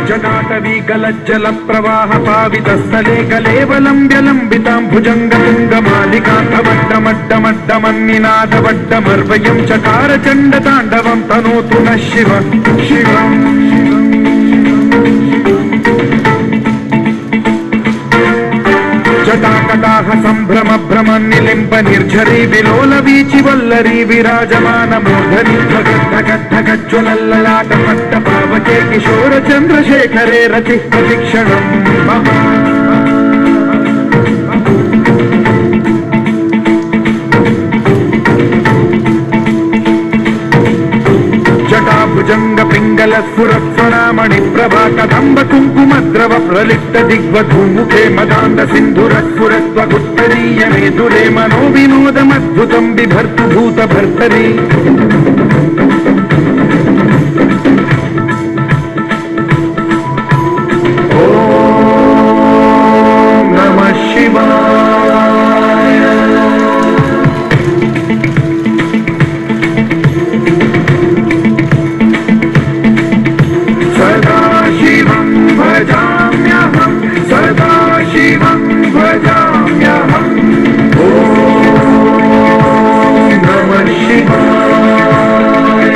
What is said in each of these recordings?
जटाटवीकलज्जल प्रवाह पावितस्थले कलेवलम्ब्यलम्बितां भुजङ्गतुङ्गमालिकान्तवड्डमड्डमड्डमन्निनादवड्डमर्वयं चकार चण्डताण्डवं तनोतु नः शिव शिवम् जटाकटाह सम्भ्रम भ्रम निलिम्ब निर्झरी विलोल वीचि वल्लरी विराजमान मोधरी धगद्धगद्धगज्ज्वलल्ललाट पट्ट पावके किशोर चन्द्रशेखरे रतिः प्रतिक्षणम् जटाभुजंग पिंगल सुरस्वरामणि प्रभा कदंब कुंकुमद्रव प्रलिप्त दिग्वधूमुखे मदांध सिंधुरस्फुरस्वगुत्तरीय मेदुरे मनो विनोदमद्भुतं बिभर्तु भूत भर्तरी ओम नमः शिवाय सदा शिवं भजाम्यहं सदा शिवं भजाम्यहम् ॐ नमः शिवाय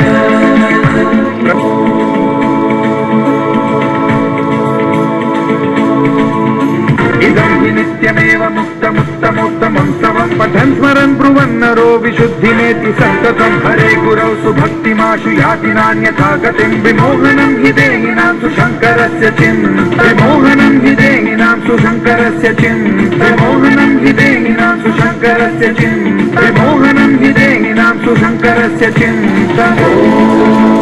इदं हि नित्यमेव मुक्तमुत्तमोत्तमं स्तवं पठन् स्मरन् ब्रुवन्नरो विशुद्धिमेति सन्ततं हरे गुरौ सुभक्तिमाशु याति नान्यथा गतिं विमोहनं हि देहिनां सुशङ्करस्य विमोहनं हि देहिनां सुशङ्करस्य विमोहनं हि देहिनां सुशङ्करस्य विमोहनं हि देहिनां सुशङ्करस्य चिन्तनम्